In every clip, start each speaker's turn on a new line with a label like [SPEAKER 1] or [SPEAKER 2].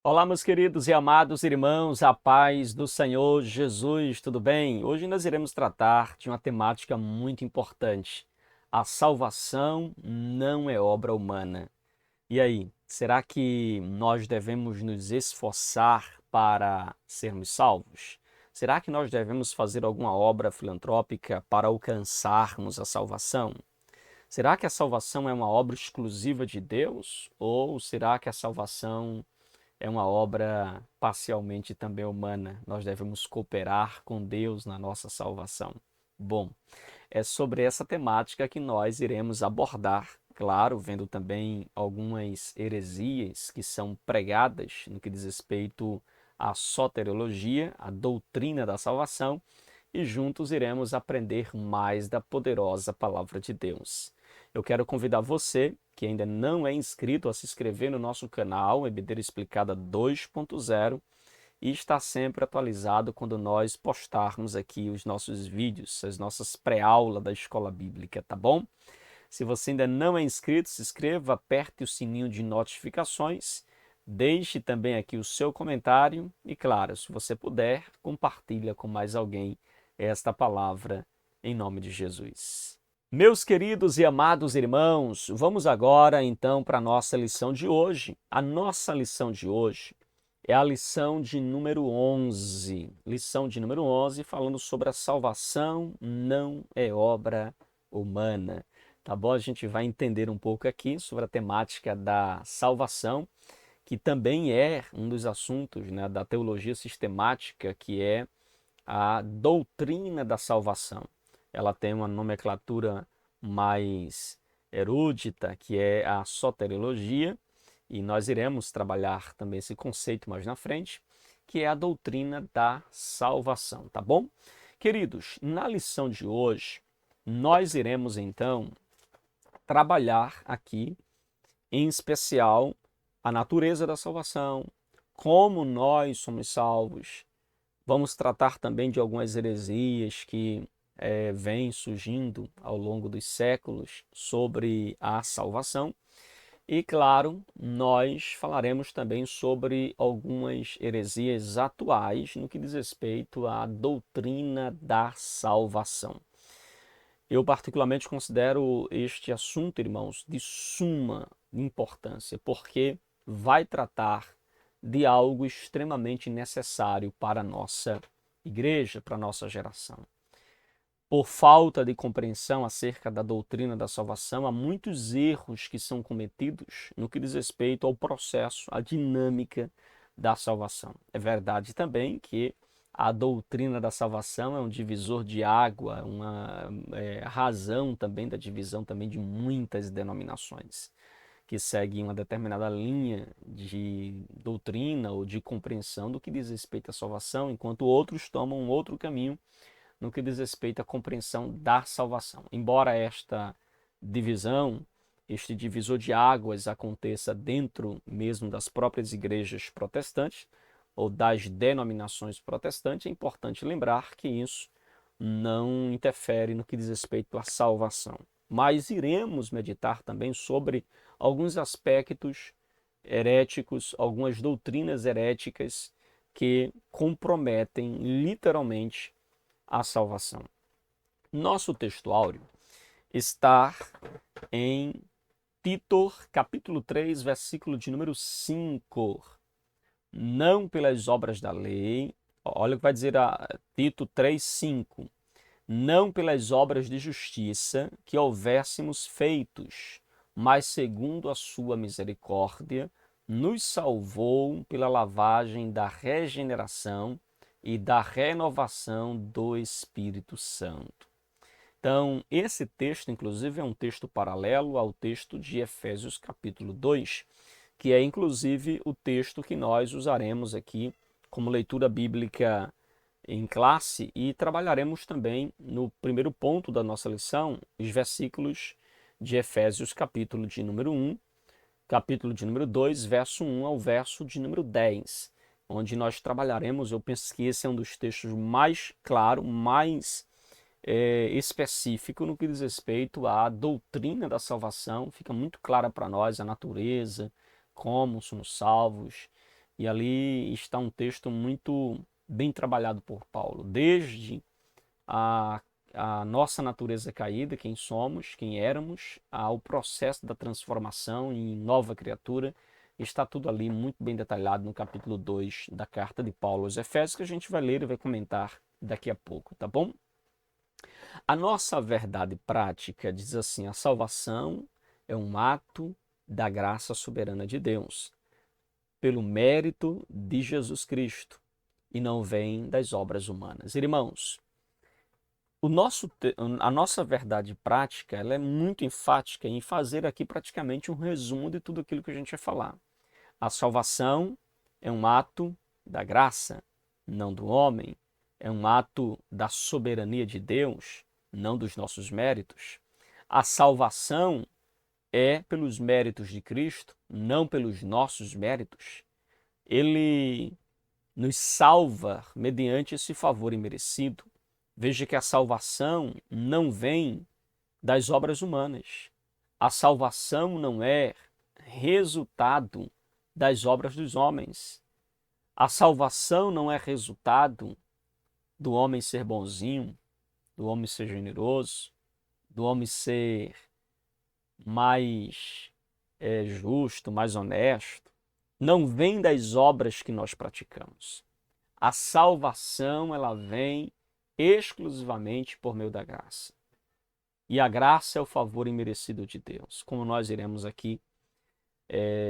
[SPEAKER 1] Olá, meus queridos e amados irmãos, a paz do Senhor Jesus, tudo bem? Hoje nós iremos tratar de uma temática muito importante. A salvação não é obra humana. E aí, será que nós devemos nos esforçar para sermos salvos? Será que nós devemos fazer alguma obra filantrópica para alcançarmos a salvação? Será que a salvação é uma obra exclusiva de Deus? Ou será que a salvação é uma obra parcialmente também humana? Nós devemos cooperar com Deus na nossa salvação. Bom, é sobre essa temática que nós iremos abordar, claro, vendo também algumas heresias que são pregadas no que diz respeito à soteriologia, a doutrina da salvação, e juntos iremos aprender mais da poderosa palavra de Deus. Eu quero convidar você que ainda não é inscrito a se inscrever no nosso canal EBD Explicada 2.0 e estar sempre atualizado quando nós postarmos aqui os nossos vídeos, as nossas pré-aulas da escola bíblica, tá bom? Se você ainda não é inscrito, se inscreva, aperte o sininho de notificações, deixe também aqui o seu comentário e, claro, se você puder, compartilha com mais alguém esta palavra em nome de Jesus. Meus queridos e amados irmãos, vamos agora então para a nossa lição de hoje. A nossa lição de hoje é a lição de número 11. Lição de número 11, falando sobre a salvação não é obra humana. Tá bom? A gente vai entender um pouco aqui sobre a temática da salvação, que também é um dos assuntos, né, da teologia sistemática, que é a doutrina da salvação. Ela tem uma nomenclatura mais erudita, que é a soteriologia, e nós iremos trabalhar também esse conceito mais na frente, que é a doutrina da salvação, tá bom? Queridos, na lição de hoje, nós iremos então trabalhar aqui, em especial, a natureza da salvação, como nós somos salvos. Vamos tratar também de algumas heresias que vêm surgindo ao longo dos séculos sobre a salvação. E, claro, nós falaremos também sobre algumas heresias atuais no que diz respeito à doutrina da salvação. Eu particularmente considero este assunto, irmãos, de suma importância, porque vai tratar de algo extremamente necessário para a nossa igreja, para a nossa geração. Por falta de compreensão acerca da doutrina da salvação, há muitos erros que são cometidos no que diz respeito ao processo, à dinâmica da salvação. É verdade também que a doutrina da salvação é um divisor de água, uma razão também da divisão também de muitas denominações que seguem uma determinada linha de doutrina ou de compreensão do que diz respeito à salvação, enquanto outros tomam um outro caminho no que diz respeito à compreensão da salvação. Embora esta divisão, este divisor de águas aconteça dentro mesmo das próprias igrejas protestantes ou das denominações protestantes, é importante lembrar que isso não interfere no que diz respeito à salvação. Mas iremos meditar também sobre alguns aspectos heréticos, algumas doutrinas heréticas que comprometem literalmente a salvação. Nosso texto áureo está em Tito, capítulo 3, versículo de número 5. Não pelas obras da lei, olha o que vai dizer a Tito 3, 5. Não pelas obras de justiça que houvéssemos feitos, mas segundo a sua misericórdia, nos salvou pela lavagem da regeneração e da renovação do Espírito Santo. Então, esse texto, inclusive, é um texto paralelo ao texto de Efésios capítulo 2, que é, inclusive, o texto que nós usaremos aqui como leitura bíblica em classe e trabalharemos também no primeiro ponto da nossa lição, os versículos de Efésios capítulo de número 1, capítulo de número 2, verso 1 ao verso de número 10, onde nós trabalharemos, eu penso que esse é um dos textos mais claro, mais específico no que diz respeito à doutrina da salvação, fica muito clara para nós a natureza, como somos salvos, E ali está um texto muito bem trabalhado por Paulo, desde a, a nossa natureza caída, quem somos, quem éramos, ao processo da transformação em nova criatura. Está tudo ali muito bem detalhado no capítulo 2 da carta de Paulo aos Efésios, que a gente vai ler e vai comentar daqui a pouco, tá bom? A nossa verdade prática diz assim: a salvação é um ato da graça soberana de Deus, pelo mérito de Jesus Cristo, e não vem das obras humanas. Irmãos, a nossa verdade prática ela é muito enfática em fazer aqui praticamente um resumo de tudo aquilo que a gente vai falar. A salvação é um ato da graça, não do homem. É um ato da soberania de Deus, não dos nossos méritos. A salvação é pelos méritos de Cristo, não pelos nossos méritos. Ele nos salva mediante esse favor imerecido. Veja que a salvação não vem das obras humanas. A salvação não é resultado das obras dos homens. A salvação não é resultado do homem ser bonzinho, do homem ser generoso, do homem ser mais justo, mais honesto. Não vem das obras que nós praticamos. A salvação, ela vem exclusivamente por meio da graça. E a graça é o favor imerecido de Deus, como nós iremos aqui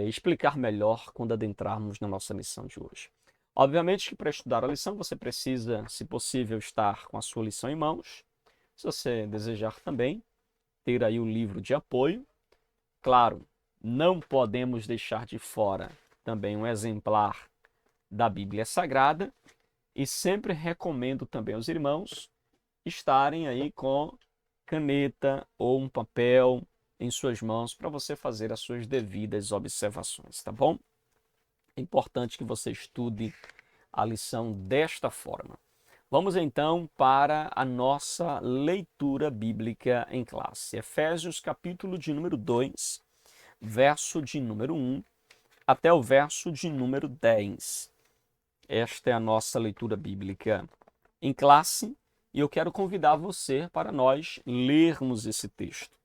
[SPEAKER 1] explicar melhor quando adentrarmos na nossa lição de hoje. Obviamente que para estudar a lição você precisa, se possível, estar com a sua lição em mãos. Se você desejar também, ter aí o livro de apoio. Claro, não podemos deixar de fora também um exemplar da Bíblia Sagrada e sempre recomendo também aos irmãos estarem aí com caneta ou um papel em suas mãos para você fazer as suas devidas observações, tá bom? É importante que você estude a lição desta forma. Vamos então para a nossa leitura bíblica em classe. Efésios capítulo de número 2, verso de número 1 até o verso de número 10. Esta é a nossa leitura bíblica em classe e eu quero convidar você para nós lermos esse texto.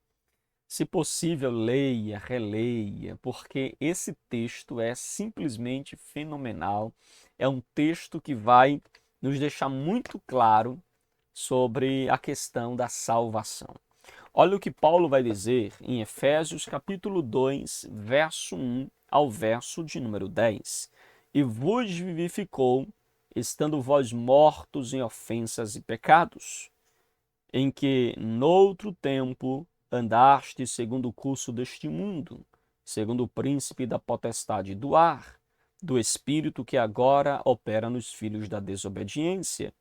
[SPEAKER 1] Se possível, leia, releia, porque esse texto é simplesmente fenomenal. É um texto que vai nos deixar muito claro sobre a questão da salvação. Olha o que Paulo vai dizer em Efésios capítulo 2, verso 1 ao verso de número 10. E vos vivificou, estando vós mortos em ofensas e pecados, em que noutro tempo andaste segundo o curso deste mundo, segundo o príncipe da potestade do ar, do espírito que agora opera nos filhos da desobediência,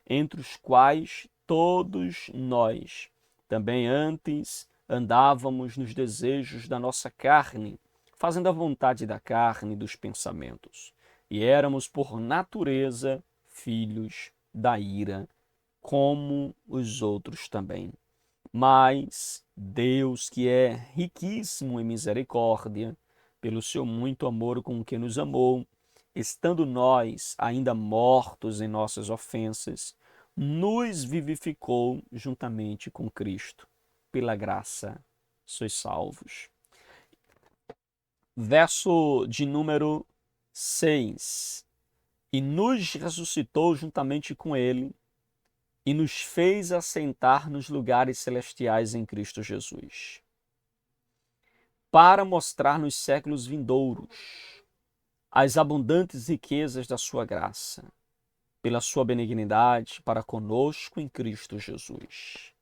[SPEAKER 1] entre os quais todos nós também antes andávamos nos desejos da nossa carne, fazendo a vontade da carne e dos pensamentos, e éramos por natureza filhos da ira, como os outros também. Mas Deus, que é riquíssimo em misericórdia, pelo seu muito amor com que nos amou, estando nós ainda mortos em nossas ofensas, nos vivificou juntamente com Cristo. Pela graça sois salvos. Verso de número 6. E nos ressuscitou juntamente com ele e nos fez assentar nos lugares celestiais em Cristo Jesus, para mostrar nos séculos vindouros as abundantes riquezas da sua graça, pela sua benignidade para conosco em Cristo Jesus.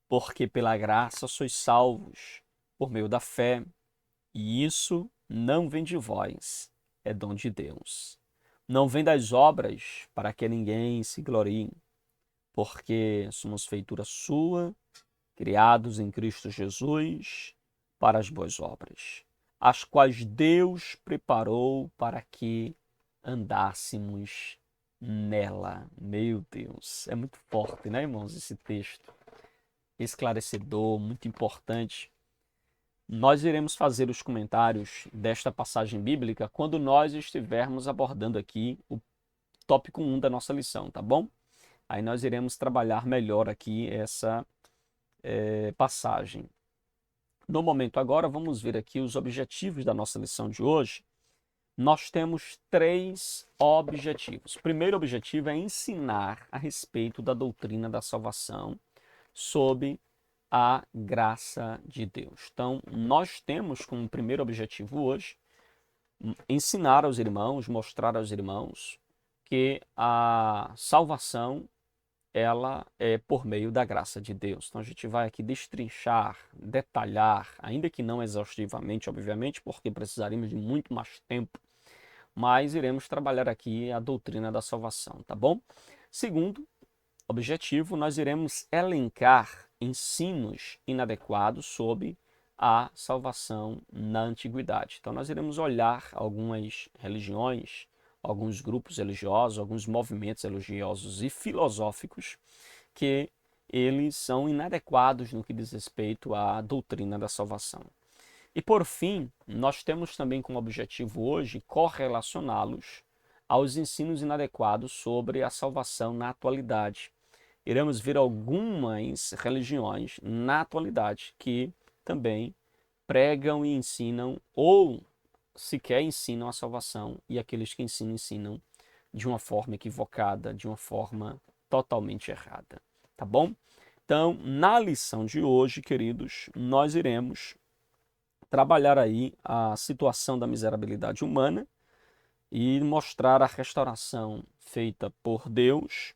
[SPEAKER 1] Porque pela graça sois salvos, por meio da fé, e isso não vem de vós, é dom de Deus. Não vem das obras, para que ninguém se glorie, porque somos feitura sua, criados em Cristo Jesus, para as boas obras, as quais Deus preparou para que andássemos nela. Meu Deus, é muito forte, né, irmãos, esse texto? Esclarecedor, muito importante. Nós iremos fazer os comentários desta passagem bíblica quando nós estivermos abordando aqui o tópico 1 da nossa lição, tá bom? Aí nós iremos trabalhar melhor aqui essa passagem. No momento agora, vamos ver aqui os objetivos da nossa lição de hoje. Nós temos 3 objetivos. O primeiro objetivo é ensinar a respeito da doutrina da salvação sob a graça de Deus. Então, nós temos como primeiro objetivo hoje ensinar aos irmãos, mostrar aos irmãos que a salvação ela é por meio da graça de Deus. Então a gente vai aqui destrinchar, detalhar, ainda que não exaustivamente, obviamente, porque precisaríamos de muito mais tempo, mas iremos trabalhar aqui a doutrina da salvação, tá bom? Segundo objetivo, nós iremos elencar ensinos inadequados sobre a salvação na antiguidade. Então nós iremos olhar algumas religiões, alguns grupos religiosos, alguns movimentos religiosos e filosóficos que eles são inadequados no que diz respeito à doutrina da salvação. E por fim, nós temos também como objetivo hoje correlacioná-los aos ensinos inadequados sobre a salvação na atualidade. Iremos ver algumas religiões na atualidade que também pregam e ensinam ou sequer ensinam a salvação, e aqueles que ensinam de uma forma equivocada, de uma forma totalmente errada, tá bom? Então, na lição de hoje, queridos, nós iremos trabalhar aí a situação da miserabilidade humana e mostrar a restauração feita por Deus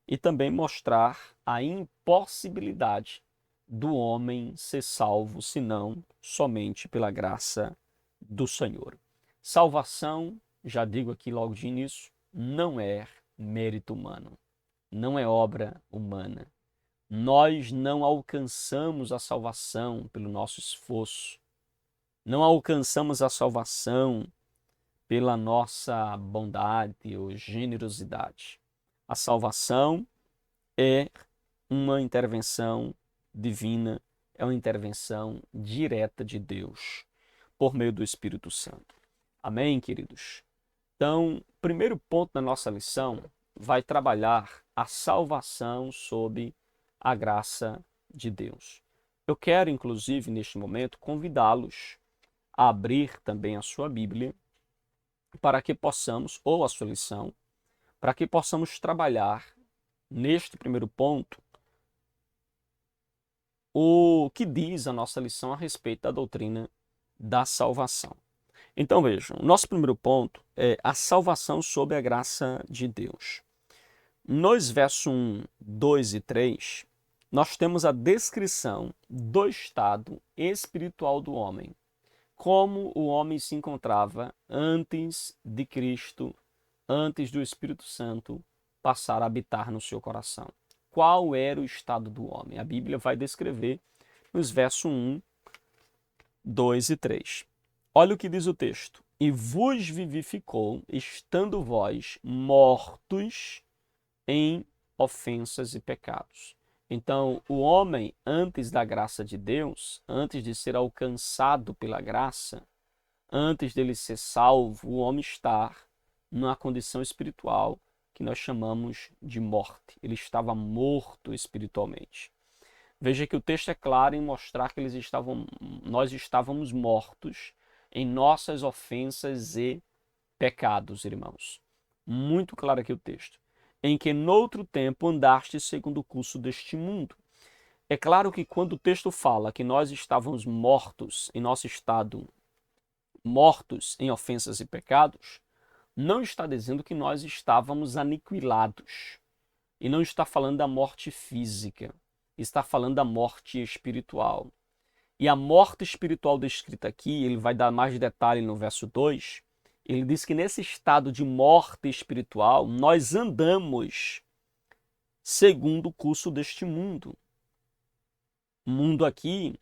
[SPEAKER 1] e também mostrar a impossibilidade do homem ser salvo, senão somente pela graça do Senhor. Salvação, já digo aqui logo de início, não é mérito humano, não é obra humana. Nós não alcançamos a salvação pelo nosso esforço, não alcançamos a salvação pela nossa bondade ou generosidade. A salvação é uma intervenção divina, é uma intervenção direta de Deus, por meio do Espírito Santo. Amém, queridos? Então, o primeiro ponto da nossa lição vai trabalhar a salvação sob a graça de Deus. Eu quero, inclusive, neste momento, convidá-los a abrir também a sua Bíblia para que possamos, ou a sua lição, para que possamos trabalhar neste primeiro ponto o que diz a nossa lição a respeito da doutrina da salvação. Então vejam, o nosso primeiro ponto é a salvação sob a graça de Deus. Nos versos 1, 2 e 3, nós temos a descrição do estado espiritual do homem, como o homem se encontrava antes de Cristo, antes do Espírito Santo passar a habitar no seu coração. Qual era o estado do homem? A Bíblia vai descrever nos versos 1, 2 e 3. Olha o que diz o texto. E vos vivificou, estando vós mortos em ofensas e pecados. Então, o homem, antes da graça de Deus, antes de ser alcançado pela graça, antes dele ser salvo, o homem está numa condição espiritual que nós chamamos de morte. Ele estava morto espiritualmente. Veja que o texto é claro em mostrar que nós estávamos mortos em nossas ofensas e pecados, irmãos. Muito claro aqui o texto. Em que noutro tempo andaste segundo o curso deste mundo. É claro que quando o texto fala que nós estávamos mortos, em nosso estado, mortos em ofensas e pecados, não está dizendo que nós estávamos aniquilados. E não está falando da morte física. Está falando da morte espiritual. E a morte espiritual descrita aqui, ele vai dar mais detalhe no verso 2, ele diz que nesse estado de morte espiritual, nós andamos segundo o curso deste mundo. Mundo aqui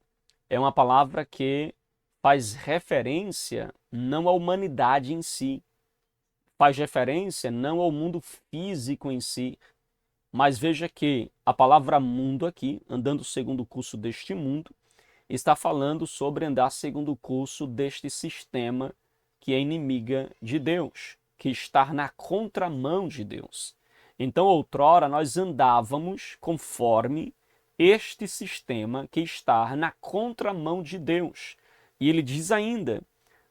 [SPEAKER 1] é uma palavra que faz referência não à humanidade em si, faz referência não ao mundo físico em si, mas veja que a palavra mundo aqui, andando segundo o curso deste mundo, está falando sobre andar segundo o curso deste sistema que é inimiga de Deus, que está na contramão de Deus. Então, outrora, nós andávamos conforme este sistema que está na contramão de Deus. E ele diz ainda,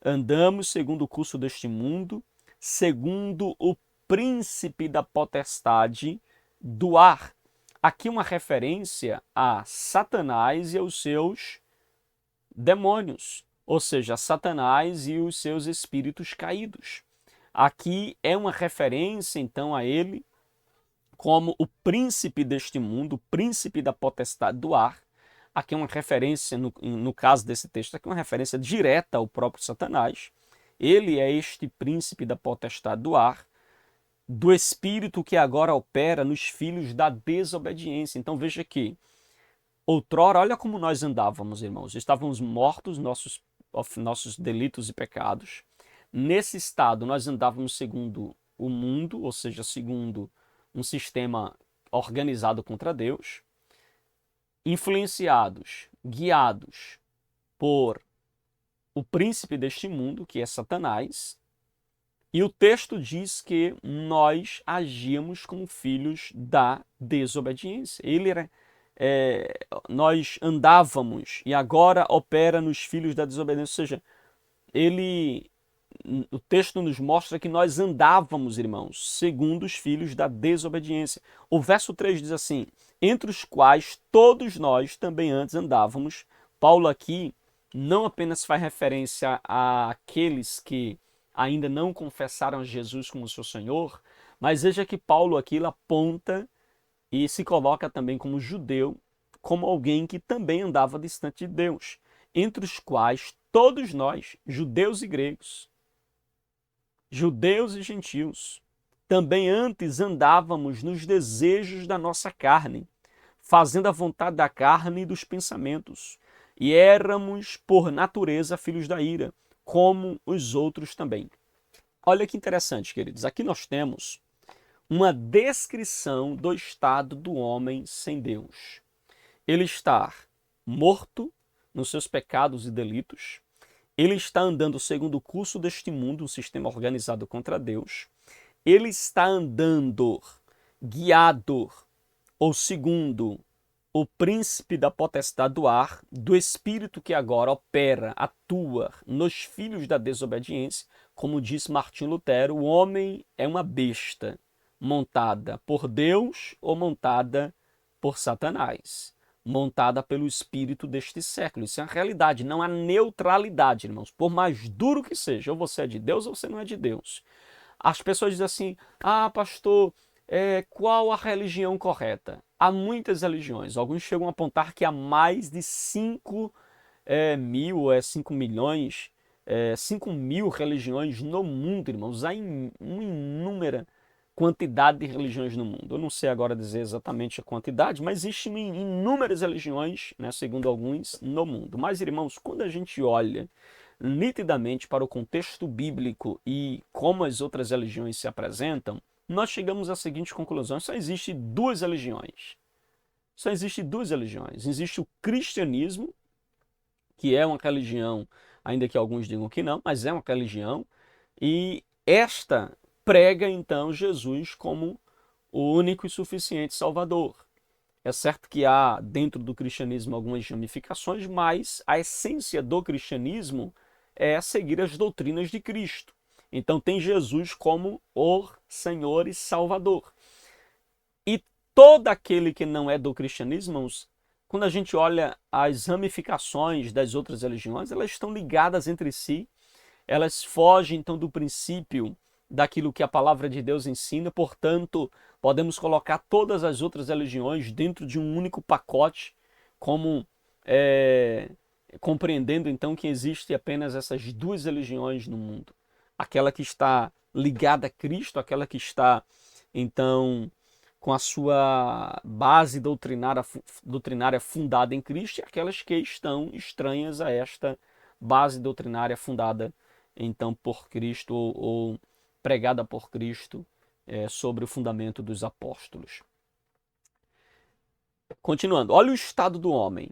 [SPEAKER 1] andamos segundo o curso deste mundo, segundo o príncipe da potestade do ar. Aqui uma referência a Satanás e aos seus demônios, ou seja, Satanás e os seus espíritos caídos. Aqui é uma referência, então, a ele como o príncipe deste mundo, o príncipe da potestade do ar. Aqui é uma referência, no caso desse texto, aqui é uma referência direta ao próprio Satanás. Ele é este príncipe da potestade do ar, do espírito que agora opera nos filhos da desobediência. Então veja que, outrora, olha como nós andávamos, irmãos. Estávamos mortos, nossos delitos e pecados. Nesse estado, nós andávamos segundo o mundo, ou seja, segundo um sistema organizado contra Deus, influenciados, guiados por o príncipe deste mundo, que é Satanás, e o texto diz que nós agíamos como filhos da desobediência. Nós andávamos e agora opera nos filhos da desobediência, ou seja, o texto nos mostra que nós andávamos, irmãos, segundo os filhos da desobediência. O verso 3 diz assim, entre os quais todos nós também antes andávamos. Paulo aqui não apenas faz referência àqueles que ainda não confessaram Jesus como seu Senhor, mas veja que Paulo aqui aponta e se coloca também como judeu, como alguém que também andava distante de Deus, entre os quais todos nós, judeus e gregos, judeus e gentios, também antes andávamos nos desejos da nossa carne, fazendo a vontade da carne e dos pensamentos, e éramos, por natureza, filhos da ira, como os outros também. Olha que interessante, queridos. Aqui nós temos uma descrição do estado do homem sem Deus. Ele está morto nos seus pecados e delitos. Ele está andando segundo o curso deste mundo, um sistema organizado contra Deus. Ele está andando guiado, ou segundo o príncipe da potestade do ar, do espírito que agora opera, atua nos filhos da desobediência. Como disse Martinho Lutero, o homem é uma besta montada por Deus ou montada por Satanás, montada pelo espírito deste século. Isso é uma realidade, não há neutralidade, irmãos. Por mais duro que seja, ou você é de Deus ou você não é de Deus. As pessoas dizem assim, pastor, qual a religião correta? Há muitas religiões. Alguns chegam a apontar que há mais de 5 milhões, 5 mil religiões no mundo, irmãos. Há uma inúmera quantidade de religiões no mundo. Eu não sei agora dizer exatamente a quantidade, mas existem inúmeras religiões, né, segundo alguns, no mundo. Mas, irmãos, quando a gente olha nitidamente para o contexto bíblico e como as outras religiões se apresentam, nós chegamos à seguinte conclusão: só existe duas religiões. Só existe duas religiões. Existe o cristianismo, que é uma religião, ainda que alguns digam que não, mas é uma religião, e esta prega então Jesus como o único e suficiente Salvador. É certo que há dentro do cristianismo algumas ramificações, mas a essência do cristianismo é seguir as doutrinas de Cristo. Então tem Jesus como o Senhor e Salvador. E todo aquele que não é do cristianismo, irmãos, quando a gente olha as ramificações das outras religiões, elas estão ligadas entre si, elas fogem então do princípio daquilo que a palavra de Deus ensina, portanto, podemos colocar todas as outras religiões dentro de um único pacote, como compreendendo então que existe apenas essas duas religiões no mundo. Aquela que está ligada a Cristo, aquela que está então com a sua base doutrinária fundada em Cristo, e aquelas que estão estranhas a esta base doutrinária fundada então por Cristo ou pregada por Cristo sobre o fundamento dos apóstolos. Continuando, olha o estado do homem.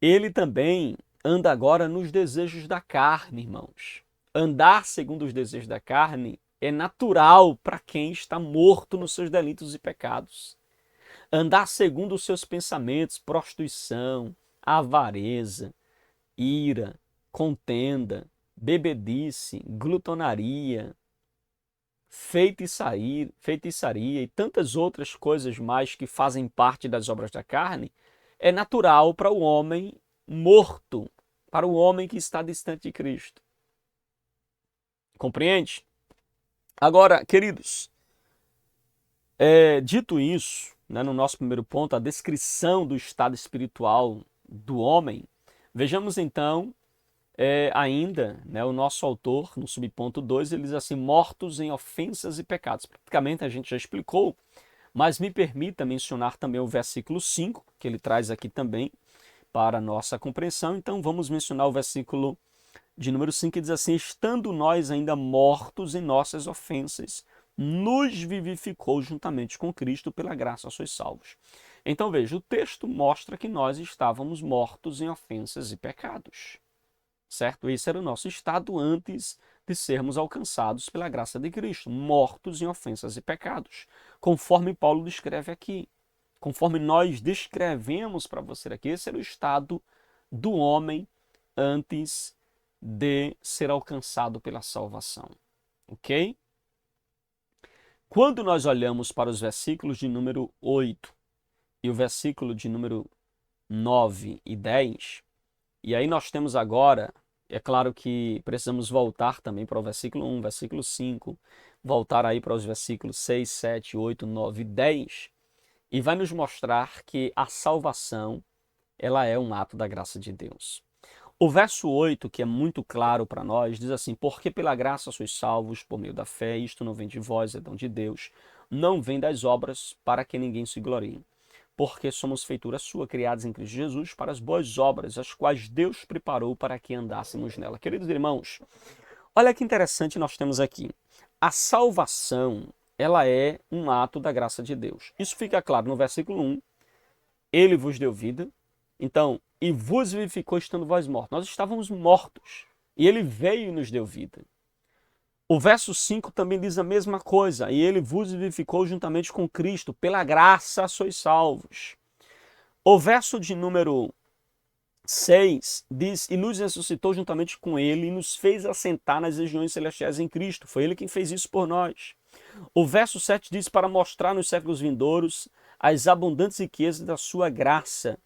[SPEAKER 1] ele também anda agora nos desejos da carne, irmãos. Andar segundo os desejos da carne é natural para quem está morto nos seus delitos e pecados. Andar segundo os seus pensamentos, prostituição, avareza, ira, contenda, bebedice, glutonaria, feitiçaria e tantas outras coisas mais que fazem parte das obras da carne, é natural para o homem morto, para o homem que está distante de Cristo. Compreende? Agora, queridos, dito isso, né, no nosso primeiro ponto, a descrição do estado espiritual do homem, vejamos então ainda, né, o nosso autor, no subponto 2, ele diz assim, mortos em ofensas e pecados. Praticamente a gente já explicou, mas me permita mencionar também o versículo 5, que ele traz aqui também para a nossa compreensão. Então vamos mencionar o versículo de número 5, que diz assim, estando nós ainda mortos em nossas ofensas, nos vivificou juntamente com Cristo, pela graça sois salvos. Então veja, o texto mostra que nós estávamos mortos em ofensas e pecados. Certo? Esse era o nosso estado antes de sermos alcançados pela graça de Cristo, mortos em ofensas e pecados, conforme Paulo descreve aqui. Conforme nós descrevemos para você aqui, esse era o estado do homem antes de ser alcançado pela salvação. Ok? Quando nós olhamos para os versículos de número 8 e o versículo de número 9 e 10, e aí nós temos agora, é claro que precisamos voltar também para o versículo 1, versículo 5, voltar aí para os versículos 6, 7, 8, 9 e 10, e vai nos mostrar que a salvação, ela é um ato da graça de Deus. O verso 8, que é muito claro para nós, diz assim, porque pela graça sois salvos por meio da fé, isto não vem de vós, é dom de Deus, não vem das obras para que ninguém se glorie. Porque somos feitura sua, criados em Cristo Jesus, para as boas obras, as quais Deus preparou para que andássemos nela. Queridos irmãos, olha que interessante nós temos aqui. A salvação, ela é um ato da graça de Deus. Isso fica claro no versículo 1. Ele vos deu vida, então, e vos vivificou estando vós mortos. Nós estávamos mortos, e ele veio e nos deu vida. O verso 5 também diz a mesma coisa, e ele vos vivificou juntamente com Cristo, pela graça sois salvos. O verso de número 6 diz, e nos ressuscitou juntamente com ele, e nos fez assentar nas regiões celestiais em Cristo. Foi ele quem fez isso por nós. O verso 7 diz, para mostrar nos séculos vindouros as abundantes riquezas da sua graça,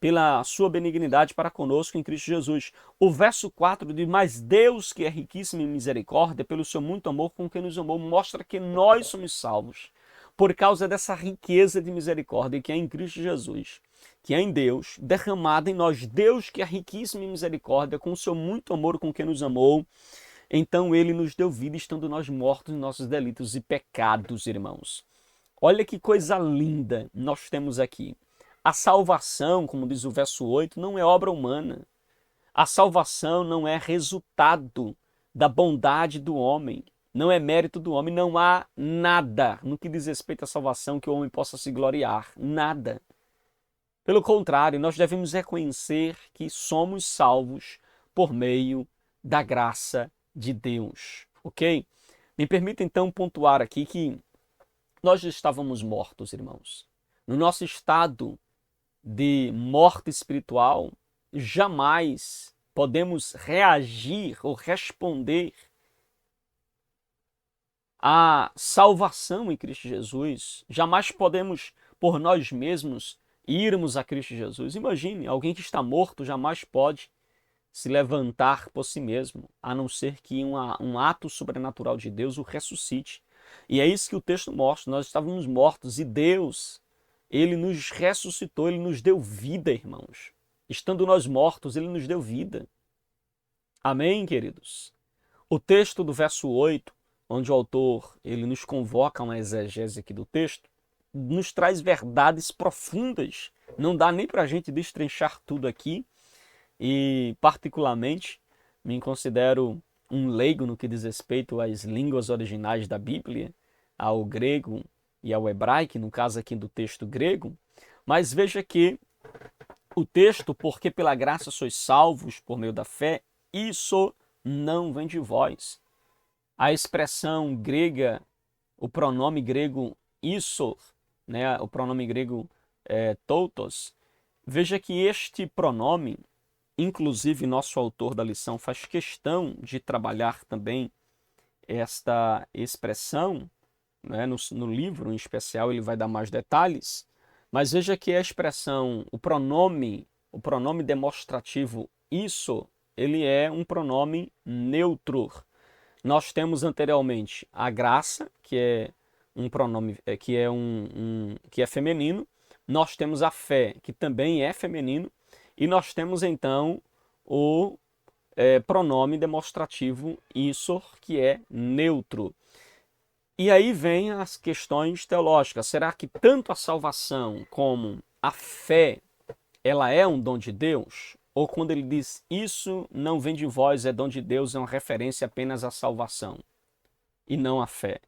[SPEAKER 1] pela sua benignidade para conosco em Cristo Jesus. O verso 4 diz, mas Deus, que é riquíssimo em misericórdia, pelo seu muito amor com quem nos amou, mostra que nós somos salvos por causa dessa riqueza de misericórdia que é em Cristo Jesus, que é em Deus, derramada em nós. Deus, que é riquíssimo em misericórdia, com o seu muito amor com quem nos amou, então ele nos deu vida estando nós mortos em nossos delitos e pecados, irmãos. Olha que coisa linda nós temos aqui. A salvação, como diz o verso 8, não é obra humana. A salvação não é resultado da bondade do homem, não é mérito do homem, não há nada no que diz respeito à salvação que o homem possa se gloriar, nada. Pelo contrário, nós devemos reconhecer que somos salvos por meio da graça de Deus, ok? Me permita então pontuar aqui que nós estávamos mortos, irmãos. No nosso estado de morte espiritual, jamais podemos reagir ou responder à salvação em Cristo Jesus. Jamais podemos, por nós mesmos, irmos a Cristo Jesus. Imagine, alguém que está morto jamais pode se levantar por si mesmo, a não ser que um ato sobrenatural de Deus o ressuscite. E é isso que o texto mostra. Nós estávamos mortos e Deus, ele nos ressuscitou, ele nos deu vida, irmãos. Estando nós mortos, ele nos deu vida. Amém, queridos? O texto do verso 8, onde o autor ele nos convoca a uma exegese aqui do texto, nos traz verdades profundas. Não dá nem para a gente destrinchar tudo aqui. E, particularmente, me considero um leigo no que diz respeito às línguas originais da Bíblia, ao grego e ao hebraico, no caso aqui do texto grego, mas veja que o texto, porque pela graça sois salvos por meio da fé, isso não vem de vós. A expressão grega, o pronome grego isso, né, o pronome grego toutos, veja que este pronome, inclusive nosso autor da lição faz questão de trabalhar também esta expressão, né, no livro em especial ele vai dar mais detalhes, mas veja que a expressão, o pronome demonstrativo isso, ele é um pronome neutro. Nós temos anteriormente a graça, que é um pronome que é feminino. Nós temos a fé, que também é feminino, e nós temos então o pronome demonstrativo isso, que é neutro. E aí vem as questões teológicas. Será que tanto a salvação como a fé, ela é um dom de Deus? Ou quando ele diz isso não vem de vós, é dom de Deus, é uma referência apenas à salvação e não à fé?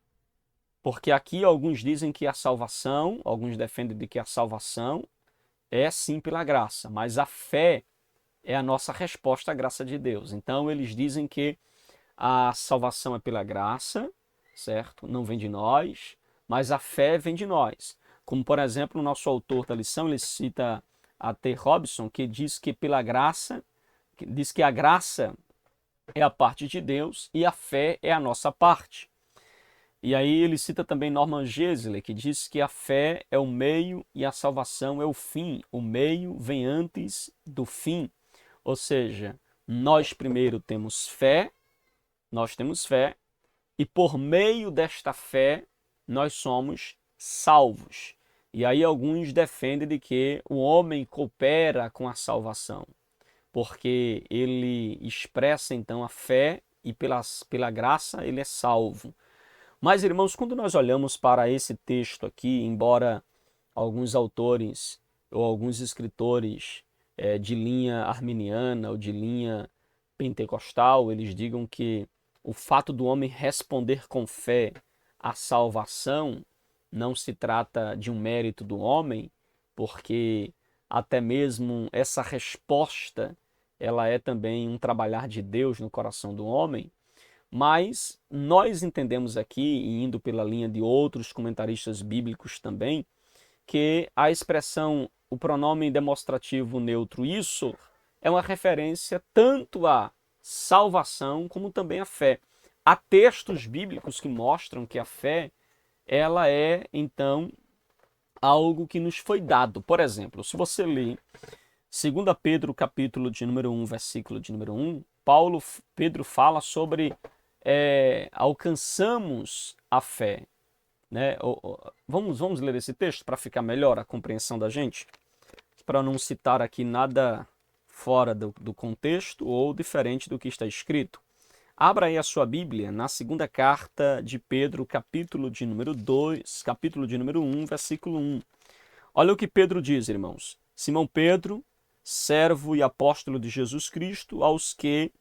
[SPEAKER 1] Porque aqui alguns dizem que a salvação, alguns defendem de que a salvação é sim pela graça, mas a fé é a nossa resposta à graça de Deus. Então eles dizem que a salvação é pela graça, certo? Não vem de nós, mas a fé vem de nós. Como, por exemplo, o nosso autor da lição, ele cita a T. Robson, que diz que pela graça, que diz que a graça é a parte de Deus e a fé é a nossa parte. E aí ele cita também Norman Geisler, que diz que a fé é o meio e a salvação é o fim. O meio vem antes do fim. Ou seja, nós primeiro temos fé, e por meio desta fé nós somos salvos. E aí alguns defendem de que o homem coopera com a salvação, porque ele expressa então a fé e pela graça ele é salvo. Mas, irmãos, quando nós olhamos para esse texto aqui, embora alguns autores ou alguns escritores de linha arminiana ou de linha pentecostal, eles digam que o fato do homem responder com fé à salvação não se trata de um mérito do homem, porque até mesmo essa resposta ela é também um trabalhar de Deus no coração do homem. Mas nós entendemos aqui, e indo pela linha de outros comentaristas bíblicos também, que a expressão, o pronome demonstrativo neutro, isso, é uma referência tanto à salvação como também à fé. Há textos bíblicos que mostram que a fé, ela é, então, algo que nos foi dado. Por exemplo, se você ler 2 Pedro, capítulo de número 1, versículo de número 1, Pedro fala sobre alcançamos a fé. Né? Vamos ler esse texto para ficar melhor a compreensão da gente? Para não citar aqui nada fora do contexto ou diferente do que está escrito. Abra aí a sua Bíblia na segunda carta de Pedro, capítulo de número 2, capítulo de número 1, versículo 1. Olha o que Pedro diz, irmãos. Simão Pedro, servo e apóstolo de Jesus Cristo, aos que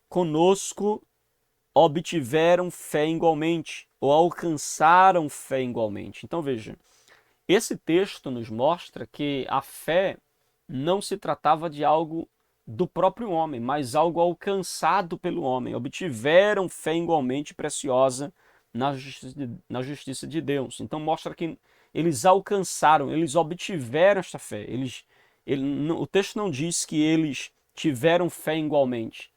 [SPEAKER 1] conosco obtiveram fé igualmente, ou alcançaram fé igualmente. Então veja, esse texto nos mostra que a fé não se tratava de algo do próprio homem, mas algo alcançado pelo homem. Obtiveram fé igualmente preciosa na justiça de Deus. Então mostra que eles alcançaram, eles obtiveram esta fé. O texto não diz que eles tiveram fé igualmente,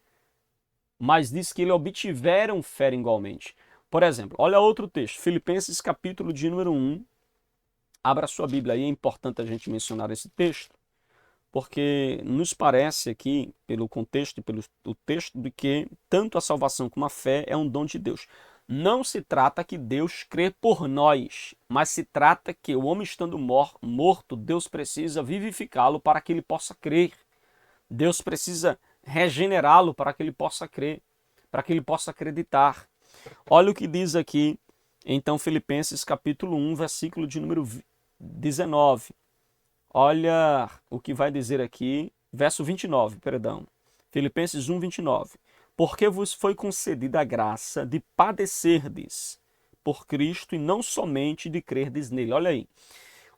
[SPEAKER 1] mas diz que eles obtiveram fé igualmente. Por exemplo, olha outro texto, Filipenses capítulo de número 1. Abra sua Bíblia aí, é importante a gente mencionar esse texto, porque nos parece aqui, pelo contexto e pelo texto, de que tanto a salvação como a fé é um dom de Deus. Não se trata que Deus crê por nós, mas se trata que o homem estando morto, Deus precisa vivificá-lo para que ele possa crer. Deus precisa regenerá-lo para que ele possa crer, para que ele possa acreditar. Olha o que diz aqui, então, Filipenses capítulo 1, versículo de número 19. Olha o que vai dizer aqui, verso 29, perdão. Filipenses 1, 29. Porque vos foi concedida a graça de padecerdes por Cristo e não somente de crerdes nele. Olha aí.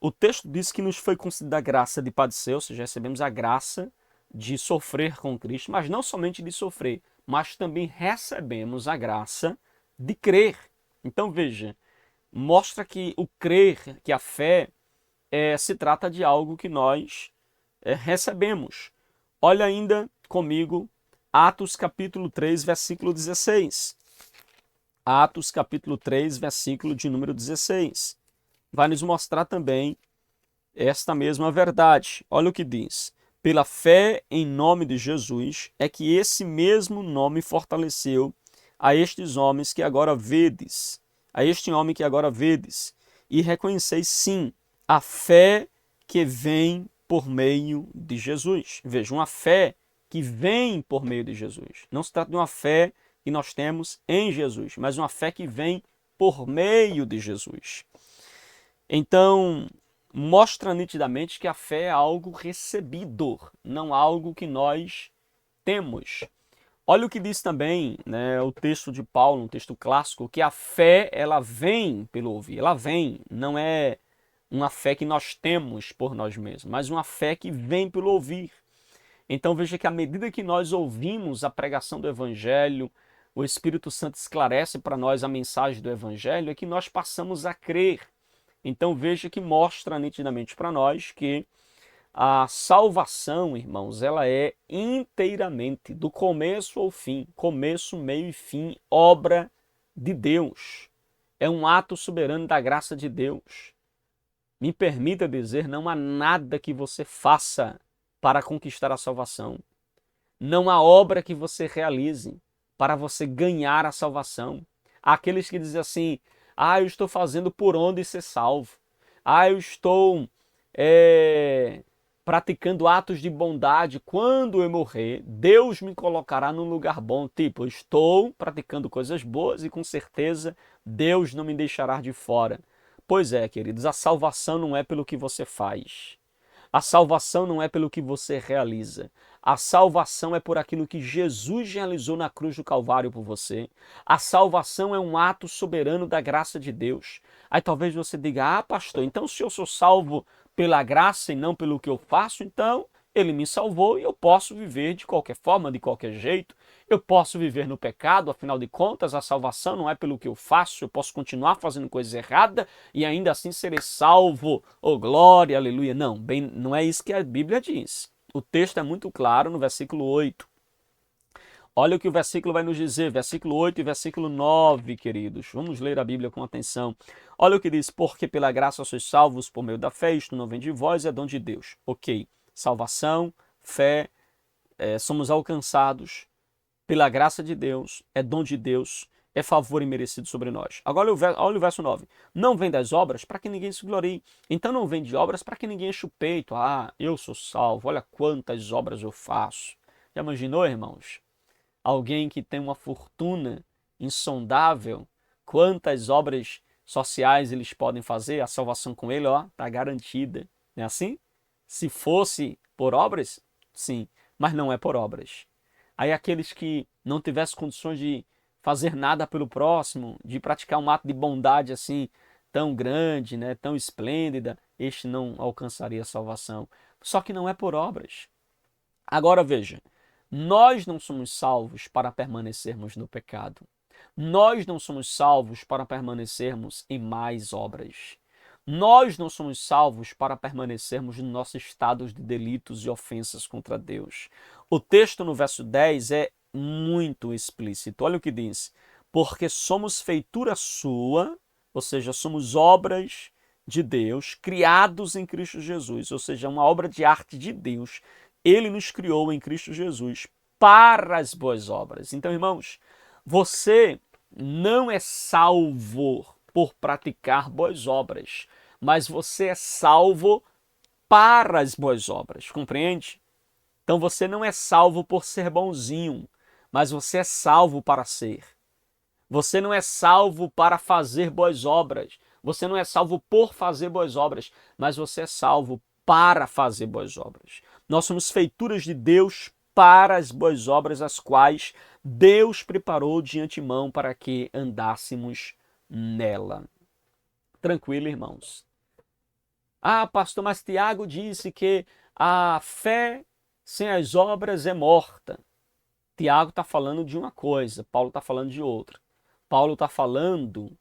[SPEAKER 1] O texto diz que nos foi concedida a graça de padecer, ou seja, recebemos a graça de sofrer com Cristo, mas não somente de sofrer, mas também recebemos a graça de crer. Então veja, mostra que o crer, que a fé, se trata de algo que nós recebemos. Olha ainda comigo Atos capítulo 3, versículo 16. Atos capítulo 3, versículo de número 16. Vai nos mostrar também esta mesma verdade. Olha o que diz. Pela fé em nome de Jesus é que esse mesmo nome fortaleceu a estes homens que agora vedes, a este homem que agora vedes, e reconheceis sim a fé que vem por meio de Jesus. Veja, uma fé que vem por meio de Jesus. Não se trata de uma fé que nós temos em Jesus, mas uma fé que vem por meio de Jesus. Então, mostra nitidamente que a fé é algo recebido, não algo que nós temos. Olha o que diz também, né, o texto de Paulo, um texto clássico, que a fé ela vem pelo ouvir, ela vem, não é uma fé que nós temos por nós mesmos, mas uma fé que vem pelo ouvir. Então veja que à medida que nós ouvimos a pregação do Evangelho, o Espírito Santo esclarece para nós a mensagem do Evangelho, é que nós passamos a crer. Então veja que mostra nitidamente para nós que a salvação, irmãos, ela é inteiramente, do começo ao fim, começo, meio e fim, obra de Deus. É um ato soberano da graça de Deus. Me permita dizer, não há nada que você faça para conquistar a salvação. Não há obra que você realize para você ganhar a salvação. Há aqueles que dizem assim, eu estou fazendo por onde ser salvo. Eu estou praticando atos de bondade. Quando eu morrer, Deus me colocará num lugar bom. Tipo, eu estou praticando coisas boas e com certeza Deus não me deixará de fora. Pois é, queridos, a salvação não é pelo que você faz. A salvação não é pelo que você realiza. A salvação é por aquilo que Jesus realizou na cruz do Calvário por você. A salvação é um ato soberano da graça de Deus. Aí talvez você diga, pastor, então se eu sou salvo pela graça e não pelo que eu faço, então ele me salvou e eu posso viver de qualquer forma, de qualquer jeito. Eu posso viver no pecado, afinal de contas, a salvação não é pelo que eu faço, eu posso continuar fazendo coisa errada e ainda assim serei salvo. Oh, glória, aleluia. Não, não é isso que a Bíblia diz. O texto é muito claro no versículo 8. Olha o que o versículo vai nos dizer, versículo 8 e versículo 9, queridos. Vamos ler a Bíblia com atenção. Olha o que diz, porque pela graça sois salvos por meio da fé, isto não vem de vós, é dom de Deus. Ok, salvação, fé, somos alcançados pela graça de Deus, é dom de Deus, é favor imerecido sobre nós. Agora olha o verso 9. Não vem das obras para que ninguém se glorie. Então não vem de obras para que ninguém enche o peito. Eu sou salvo, olha quantas obras eu faço. Já imaginou, irmãos? Alguém que tem uma fortuna insondável, quantas obras sociais eles podem fazer, a salvação com ele, está garantida. Não é assim? Se fosse por obras, sim, mas não é por obras. Aí aqueles que não tivessem condições de fazer nada pelo próximo, de praticar um ato de bondade assim tão grande, né, tão esplêndida, este não alcançaria a salvação. Só que não é por obras. Agora veja, nós não somos salvos para permanecermos no pecado. Nós não somos salvos para permanecermos em mais obras. Nós não somos salvos para permanecermos no nosso estado de delitos e ofensas contra Deus. O texto no verso 10 é muito explícito. Olha o que diz. Porque somos feitura sua, ou seja, somos obras de Deus, criados em Cristo Jesus, ou seja, uma obra de arte de Deus. Ele nos criou em Cristo Jesus para as boas obras. Então, irmãos, você não é salvo por praticar boas obras, mas você é salvo para as boas obras, compreende? Então você não é salvo por ser bonzinho, mas você é salvo para ser. Você não é salvo para fazer boas obras, você não é salvo por fazer boas obras, mas você é salvo para fazer boas obras. Nós somos feituras de Deus para as boas obras, as quais Deus preparou de antemão para que andássemos nela. Tranquilo, irmãos? Ah, pastor, mas Tiago disse que a fé sem as obras é morta. Tiago está falando de uma coisa, Paulo está falando de outra. Paulo está falando